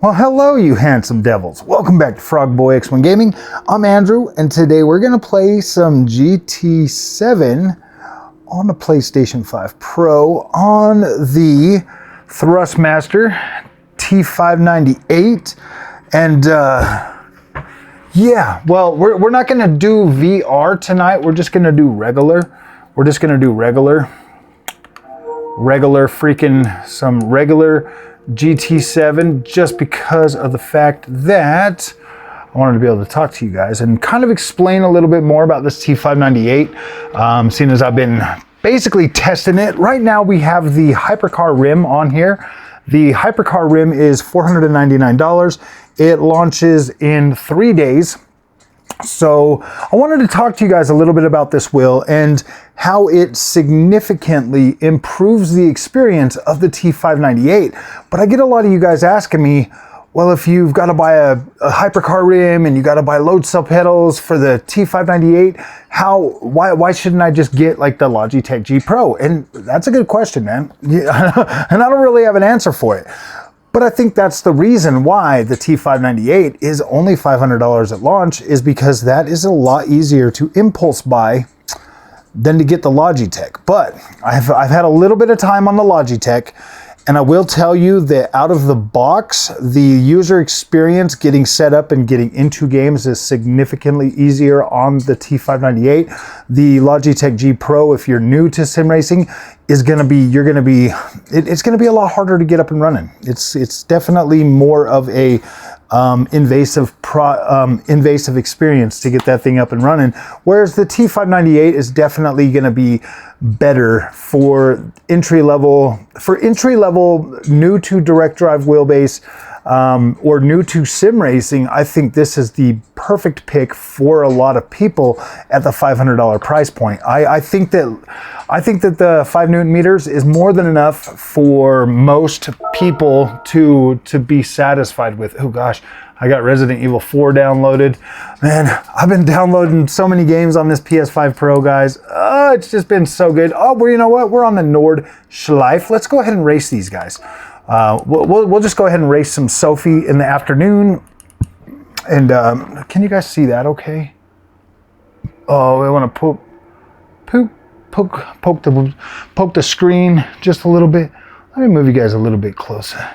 Well, hello, you handsome devils. Welcome back to Frogboy X1 Gaming. I'm Andrew, and today we're going to play some GT7 on the PlayStation 5 Pro on the Thrustmaster T598. And yeah, well, we're not going to do VR tonight. We're just going to do regular. We're just going to do regular GT7 just because of the fact that I wanted to be able to talk to you guys and kind of explain a little bit more about this T598, seeing as I've been basically testing it. Right now we have the Hypercar rim on here. The Hypercar rim is $499. It launches in 3 days. So I wanted to talk to you guys a little bit about this wheel and how it significantly improves the experience of the T598. But I get a lot of you guys asking me, well, if you've got to buy a Hypercar rim and you got to buy load cell pedals for the T598, why shouldn't I just get like the Logitech G Pro? And that's a good question, man. Yeah, and I don't really have an answer for it. But I think that's the reason why the T598 is only $500 at launch, is because that is a lot easier to impulse buy than to get the Logitech. But I've had a little bit of time on the Logitech, and I will tell you that out of the box, the user experience getting set up and getting into games is significantly easier on the T598. The Logitech G Pro, if you're new to sim racing, is going to be, it's going to be a lot harder to get up and running. It's definitely more of a invasive experience to get that thing up and running. Whereas the T598 is definitely going to be better for entry level, new to direct drive wheelbase, or new to sim racing. I think this is the perfect pick for a lot of people at the $500 price point. I think that the 5 Newton meters is more than enough for most people to be satisfied with. Oh gosh, I got Resident Evil 4 downloaded. Man, I've been downloading so many games on this PS5 Pro, guys. It's just been so good. Oh, well, you know what? We're on the Nordschleife. Let's go ahead and race these guys. We'll just go ahead and race some Sophie in the afternoon. And can you guys see that okay? Oh, I want to poke the screen just a little bit. Let me move you guys a little bit closer.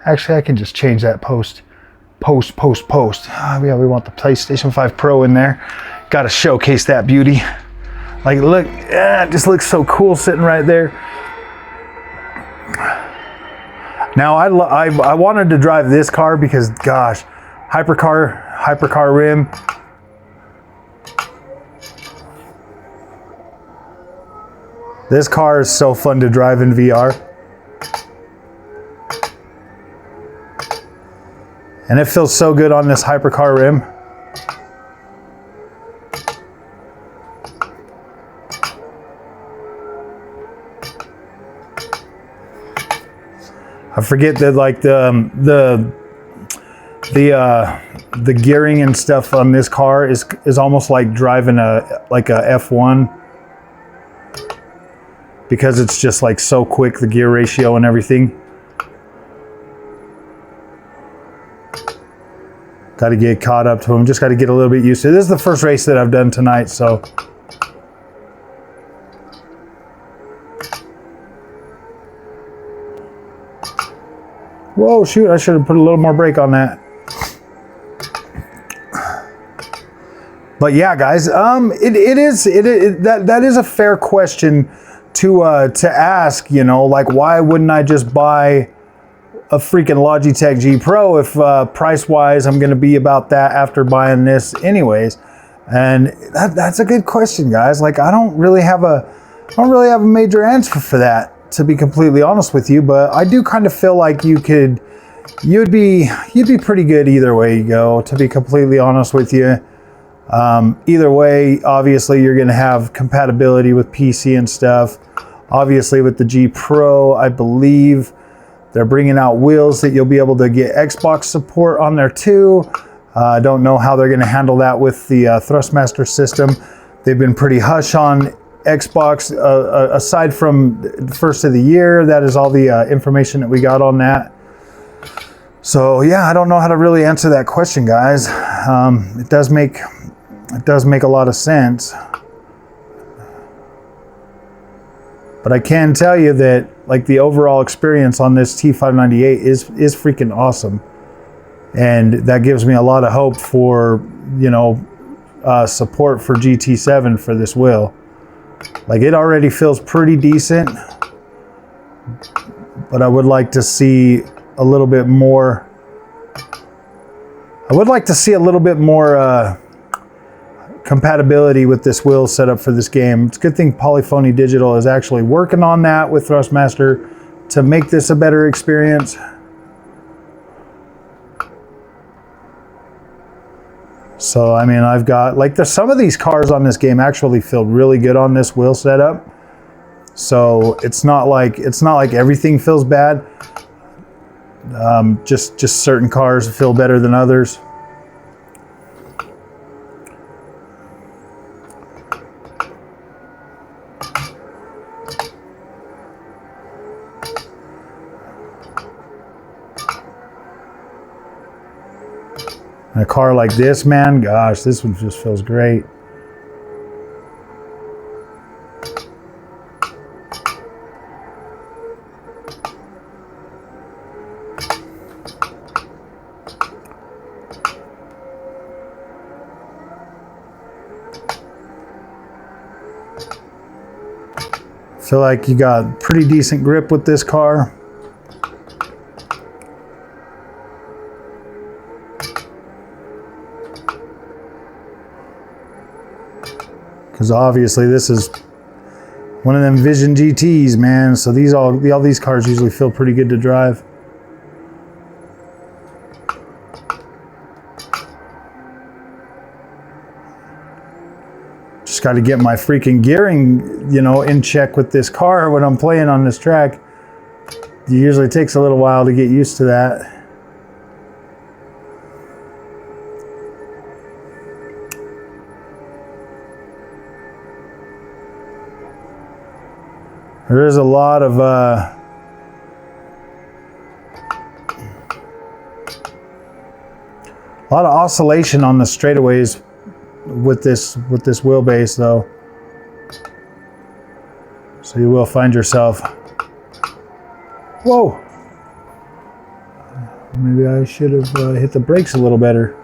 Actually, I can just change that post. Yeah, we want the PlayStation 5 Pro in there. Got to showcase that beauty. Like, look, yeah, it just looks so cool sitting right there. Now, I wanted to drive this car because, gosh, Hypercar rim. This car is so fun to drive in VR. And it feels so good on this Hypercar rim. I forget that, like, the gearing and stuff on this car is almost like driving a F1, because it's just like so quick, the gear ratio and everything. Got to get caught up to them. Just got to get a little bit used to it. This is the first race that I've done tonight, so. Whoa, shoot, I should have put a little more brake on that. But yeah, guys, that is a fair question to ask, you know, like, why wouldn't I just buy a freaking Logitech G Pro if price-wise I'm going to be about that after buying this anyways? And that's a good question, guys. Like, I don't really have a major answer for that, to be completely honest with you, but I do kind of feel like you'd be pretty good either way you go, to be completely honest with you. Either way, obviously you're going to have compatibility with PC and stuff. Obviously with the G Pro, I believe they're bringing out wheels that you'll be able to get Xbox support on there too. I don't know how they're going to handle that with the Thrustmaster system. They've been pretty hush on Xbox, aside from the first of the year. That is all the information that we got on that. So yeah, I don't know how to really answer that question, guys. It does make a lot of sense. But I can tell you that like the overall experience on this T598 is freaking awesome. And that gives me a lot of hope for, you know, support for GT7 for this wheel. Like it already feels pretty decent, but I would like to see a little bit more. I would like to see a little bit more compatibility with this wheel setup for this game. It's a good thing Polyphony Digital is actually working on that with Thrustmaster to make this a better experience. So, I mean, I've got, like, there's some of these cars on this game actually feel really good on this wheel setup. So it's not like everything feels bad. Just certain cars feel better than others. And a car like this, man, gosh, this one just feels great. Feel like you got pretty decent grip with this car. Because obviously this is one of them Vision GTs, man. So all these cars usually feel pretty good to drive. Just got to get my freaking gearing, you know, in check with this car when I'm playing on this track. It usually takes a little while to get used to that. There is a lot of oscillation on the straightaways with this wheelbase, though. So you will find yourself. Whoa! Maybe I should have hit the brakes a little better.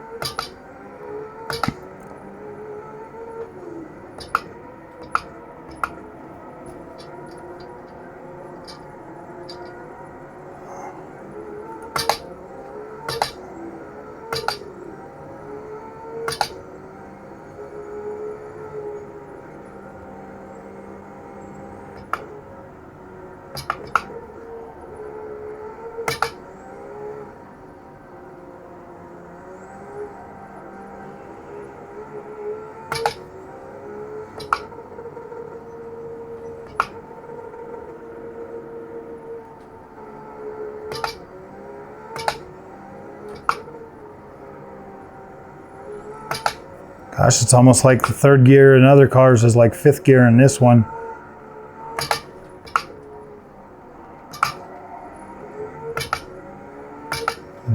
Gosh, it's almost like the third gear in other cars is like fifth gear in this one.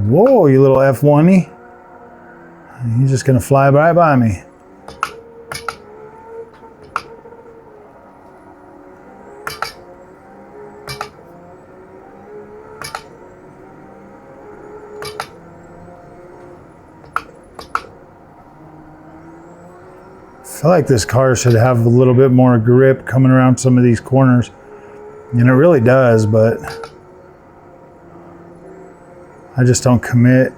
Whoa, you little F1-y. You're just gonna fly right by me. I feel like this car should have a little bit more grip coming around some of these corners. And it really does, but I just don't commit.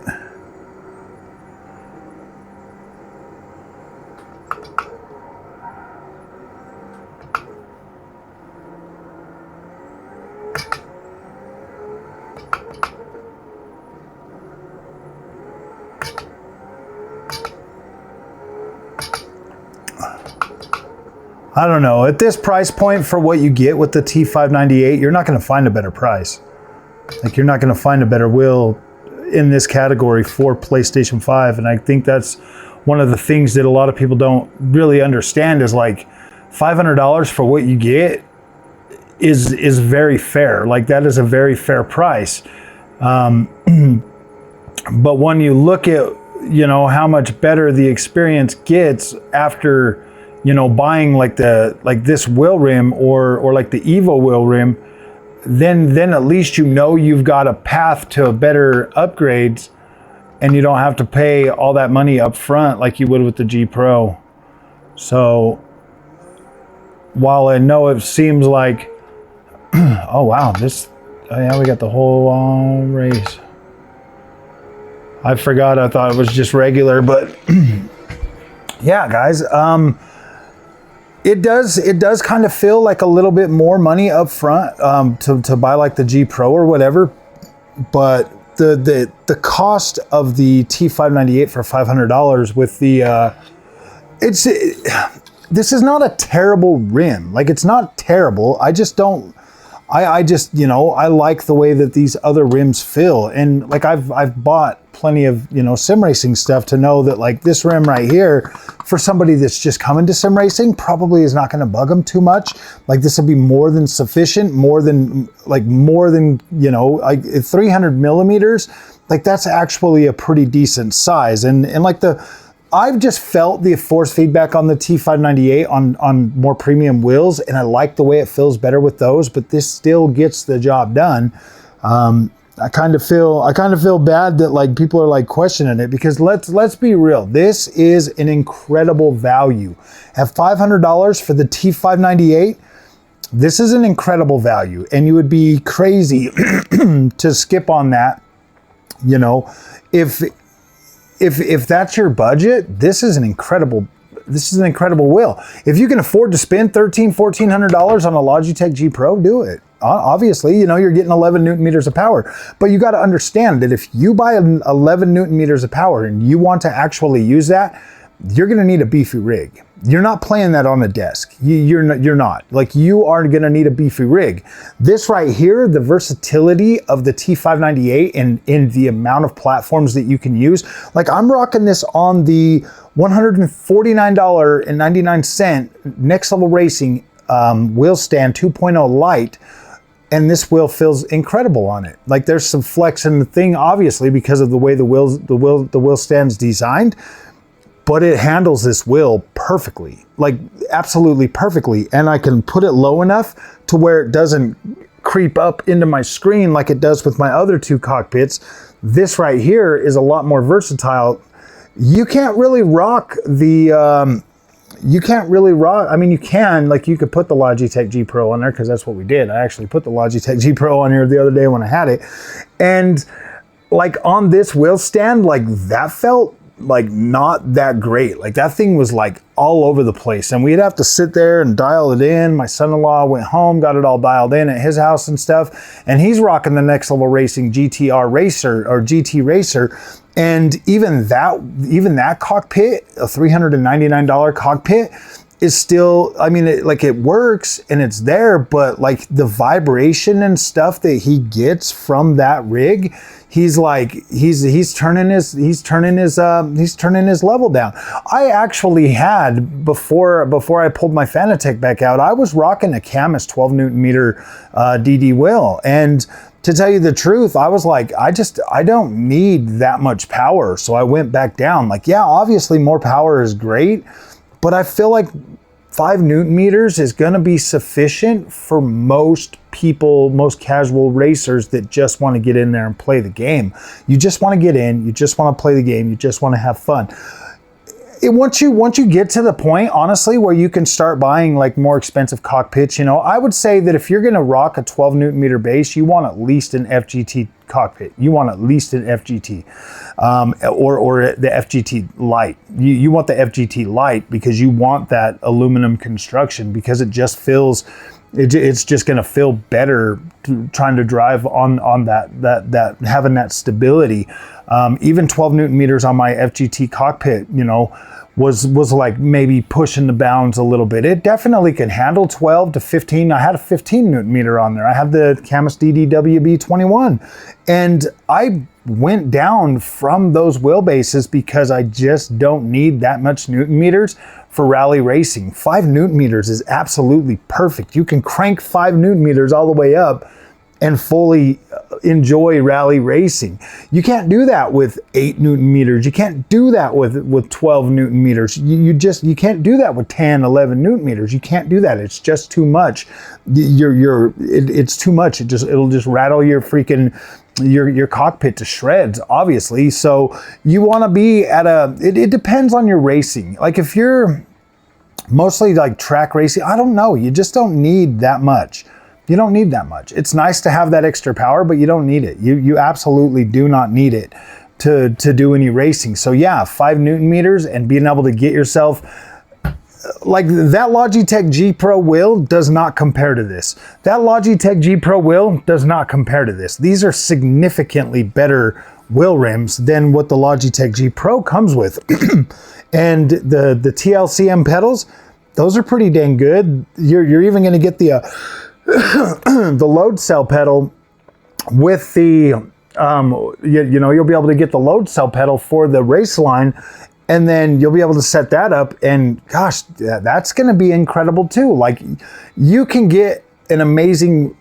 I don't know, at this price point for what you get with the T598, you're not gonna find a better price. Like, you're not gonna find a better wheel in this category for PlayStation 5. And I think that's one of the things that a lot of people don't really understand is like $500 for what you get is very fair. Like, that is a very fair price. But when you look at, you know, how much better the experience gets after, you know, buying like this wheel rim or like the Evo wheel rim, then at least you know you've got a path to better upgrades, and you don't have to pay all that money up front like you would with the G Pro. So while I know it seems like, oh wow, oh yeah, we got the whole race. I forgot, I thought it was just regular, but yeah, guys, it does kind of feel like a little bit more money up front to buy like the G Pro or whatever, but the cost of the T598 for $500 with the this is not a terrible rim. Like, it's not terrible. I just don't. I just, you know, I like the way that these other rims feel. And like I've bought plenty of, you know, sim racing stuff to know that like this rim right here, for somebody that's just coming to sim racing, probably is not going to bug them too much. Like, this will be more than sufficient, more than, you know, like 300 millimeters. Like, that's actually a pretty decent size. And like I've just felt the force feedback on the T598 on more premium wheels, and I like the way it feels better with those, but this still gets the job done. I kind of feel bad that like people are like questioning it, because let's be real. This is an incredible value. At $500 for the T598, this is an incredible value, and you would be crazy to skip on that. You know, if that's your budget, this is an incredible wheel. If you can afford to spend $1,400 on a Logitech G Pro, do it. Obviously, you know, you're getting 11 Newton meters of power, but you got to understand that if you buy 11 Newton meters of power and you want to actually use that, you're going to need a beefy rig. You're not playing that on a desk. You're not. Like, you are going to need a beefy rig. This right here, the versatility of the T598 and in the amount of platforms that you can use. Like, I'm rocking this on the $149.99 Next Level Racing wheel stand 2.0 Lite. And this wheel feels incredible on it. Like, there's some flex in the thing, obviously, because of the way the wheel stand's designed. But it handles this wheel perfectly, like absolutely perfectly. And I can put it low enough to where it doesn't creep up into my screen like it does with my other two cockpits. This right here is a lot more versatile. You can't really rock the, I mean, you can, like, you could put the Logitech G Pro on there, because that's what we did. I actually put the Logitech G Pro on here the other day when I had it. And like, on this wheel stand, like, that felt like not that great. Like, that thing was like all over the place, and we'd have to sit there and dial it in. My son-in-law went home, got it all dialed in at his house and stuff, and he's rocking the Next Level Racing GTR Racer or GT Racer. And even that cockpit, a $399 cockpit, is still, I mean, it works and it's there, but like the vibration and stuff that he gets from that rig, he's turning his level down. I actually had, before I pulled my Fanatec back out, I was rocking a Camus 12 Newton meter DD wheel, and to tell you the truth, I was like, I don't need that much power. So I went back down. Like, yeah, obviously more power is great, but I feel like 5 Newton meters is going to be sufficient for most people, most casual racers that just want to get in there and play the game. You just want to get in, you just want to play the game, you just want to have fun. Once you get to the point, honestly, where you can start buying like more expensive cockpits, you know, I would say that if you're going to rock a 12 Newton meter base, you want at least an FGT cockpit. You want at least an FGT, or the FGT Lite. You want the FGT Lite because you want that aluminum construction, because it just feels, it's just going to feel better trying to drive on that having that stability. Even 12 Newton meters on my FGT cockpit, you know, was like maybe pushing the bounds a little bit. It definitely can handle 12 to 15. I had a 15 Newton meter on there. I had the Camus DDWB21, and I went down from those wheelbases because I just don't need that much Newton meters for rally racing. 5 Newton meters is absolutely perfect. You can crank 5 Newton meters all the way up and fully enjoy rally racing. You can't do that with 8 Newton meters. You can't do that with 12 Newton meters. You can't do that with 10, 11 Newton meters. You can't do that. It's just too much. It's too much. It'll just rattle your freaking your cockpit to shreds, obviously. So you want to be at it depends on your racing. Like if you're mostly like track racing, I don't know, you just don't need that much. You don't need that much. It's nice to have that extra power, but you don't need it. You absolutely do not need it to do any racing. So yeah, 5 Newton meters and being able to get yourself, like that Logitech G Pro wheel does not compare to this. That Logitech G Pro wheel does not compare to this. These are significantly better wheel rims than what the Logitech G Pro comes with. And the T-LCM pedals, those are pretty dang good. You're even gonna get the the load cell pedal with the you'll be able to get the load cell pedal for the race line, and then you'll be able to set that up, and gosh, that's going to be incredible too. Like you can get an amazing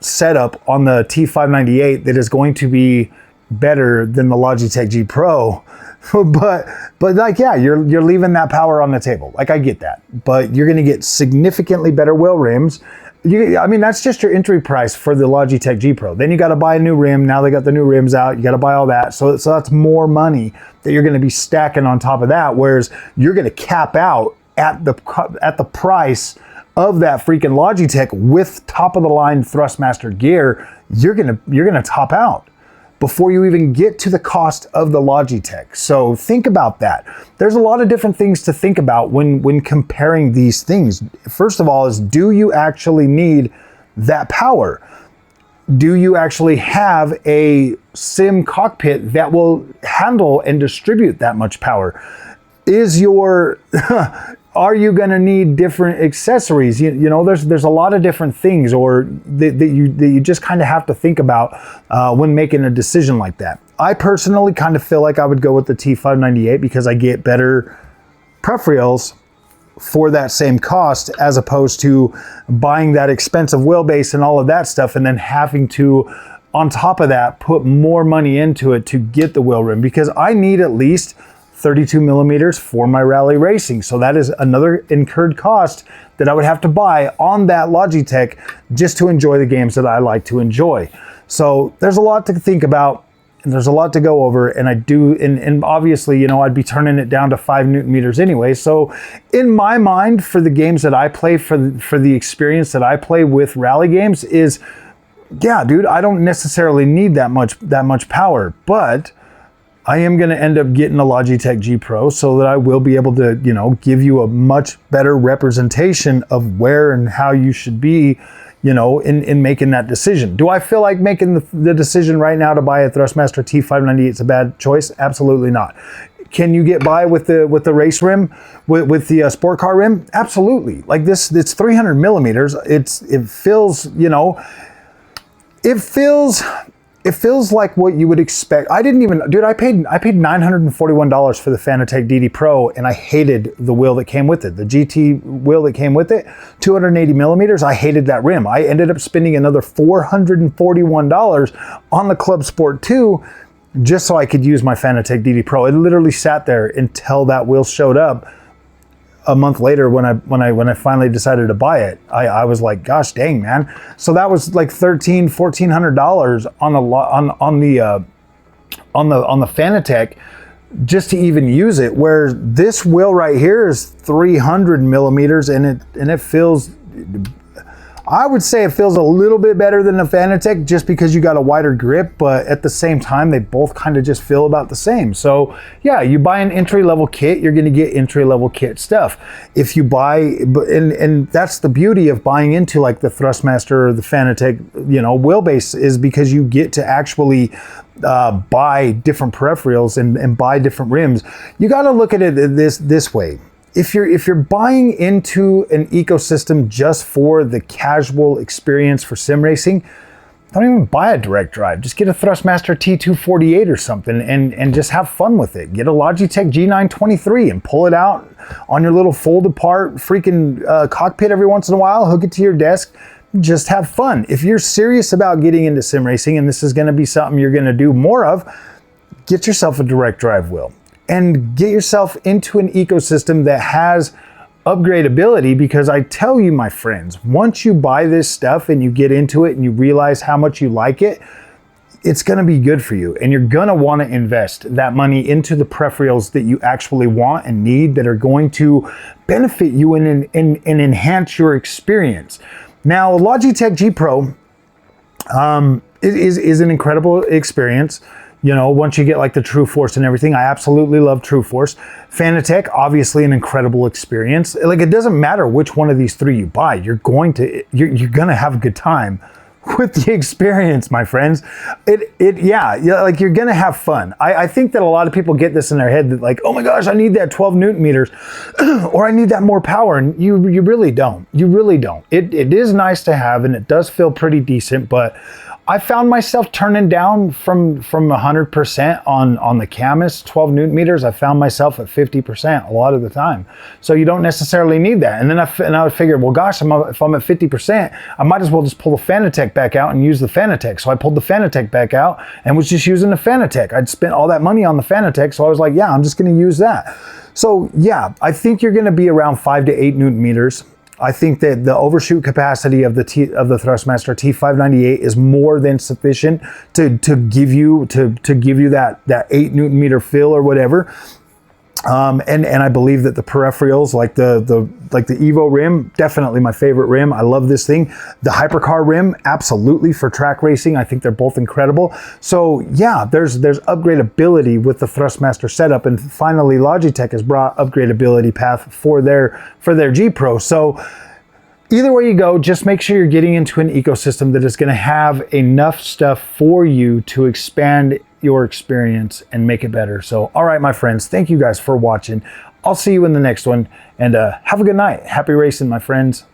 setup on the T598 that is going to be better than the Logitech G Pro. but like, yeah, you're leaving that power on the table. Like I get that, but you're going to get significantly better wheel rims. I mean, that's just your entry price for the Logitech G Pro. Then you got to buy a new rim. Now they got the new rims out. You got to buy all that. So that's more money that you're going to be stacking on top of that. Whereas you're going to cap out at the price of that freaking Logitech with top of the line Thrustmaster gear. You're gonna top out before you even get to the cost of the Logitech. So think about that. There's a lot of different things to think about when comparing these things. First of all is, do you actually need that power? Do you actually have a sim cockpit that will handle and distribute that much power? Are you going to need different accessories? You know, there's a lot of different things that you just kind of have to think about when making a decision like that. I personally kind of feel like I would go with the T598 because I get better peripherals for that same cost, as opposed to buying that expensive wheelbase and all of that stuff and then having to, on top of that, put more money into it to get the wheel rim, because I need at least 32 millimeters for my rally racing. So that is another incurred cost that I would have to buy on that Logitech just to enjoy the games that I like to enjoy. So there's a lot to think about and there's a lot to go over, and and obviously, you know, I'd be turning it down to 5 Newton meters anyway. So in my mind, for the games that I play, for the experience that I play with rally games is, yeah, dude, I don't necessarily need that much power, but I am going to end up getting a Logitech G Pro so that I will be able to, you know, give you a much better representation of where and how you should be, you know, in making that decision. Do I feel like making the decision right now to buy a Thrustmaster T598 is a bad choice? Absolutely not. Can you get by with the race rim, with the sport car rim? Absolutely. Like this, it's 300 millimeters. It feels, you know, it feels like what you would expect. I paid $941 for the Fanatec DD Pro, and I hated the wheel that came with it. The GT wheel that came with it, 280 millimeters, I hated that rim. I ended up spending another $441 on the Club Sport 2 just so I could use my Fanatec DD Pro. It literally sat there until that wheel showed up a month later when I finally decided to buy it. I was like, gosh dang, man. So that was like $1,400 on the Fanatec just to even use it, where this wheel right here is 300 millimeters and it feels, I would say it feels a little bit better than the Fanatec just because you got a wider grip, but at the same time, they both kind of just feel about the same. So yeah, you buy an entry-level kit, you're gonna get entry-level kit stuff. If you buy, and that's the beauty of buying into like the Thrustmaster or the Fanatec, you know, wheelbase, is because you get to actually buy different peripherals and buy different rims. You gotta look at it this way. If you're buying into an ecosystem just for the casual experience for sim racing, don't even buy a direct drive. Just get a Thrustmaster T248 or something and just have fun with it. Get a Logitech G923 and pull it out on your little fold apart freaking cockpit every once in a while, hook it to your desk, just have fun. If you're serious about getting into sim racing and this is going to be something you're going to do more of, get yourself a direct drive wheel and get yourself into an ecosystem that has upgradability, because I tell you, my friends, once you buy this stuff and you get into it and you realize how much you like it, it's going to be good for you, and you're going to want to invest that money into the peripherals that you actually want and need, that are going to benefit you and enhance your experience. Now, Logitech G Pro is an incredible experience. You know, once you get like the True Force and everything, I absolutely love True Force. Fanatec, obviously an incredible experience. Like, it doesn't matter which one of these three you buy, you're gonna have a good time with the experience, my friends. Yeah, like, you're gonna have fun. I think that a lot of people get this in their head that, like, oh my gosh, I need that 12 Newton meters or I need that more power, and you really don't. You really don't. It is nice to have, and it does feel pretty decent, but I found myself turning down from 100% on the Camus 12 Newton meters. I found myself at 50% a lot of the time. So you don't necessarily need that. And then I figured, well, gosh, if I'm at 50%, I might as well just pull the Fanatec back out and use the Fanatec. So I pulled the Fanatec back out and was just using the Fanatec. I'd spent all that money on the Fanatec, so I was like, yeah, I'm just going to use that. So yeah, I think you're going to be around 5 to 8 Newton meters. I think that the overshoot capacity of the Thrustmaster T598 is more than sufficient to give you that 8 Newton meter feel or whatever. And I believe that the peripherals, like the Evo rim, definitely my favorite rim. I love this thing. The Hypercar rim, absolutely, for track racing. I think they're both incredible. So yeah, there's upgradability with the Thrustmaster setup, and finally Logitech has brought upgradability path for their G Pro. So either way you go, just make sure you're getting into an ecosystem that is going to have enough stuff for you to expand your experience and make it better. So, all right, my friends, thank you guys for watching. I'll see you in the next one, and have a good night. Happy racing, my friends.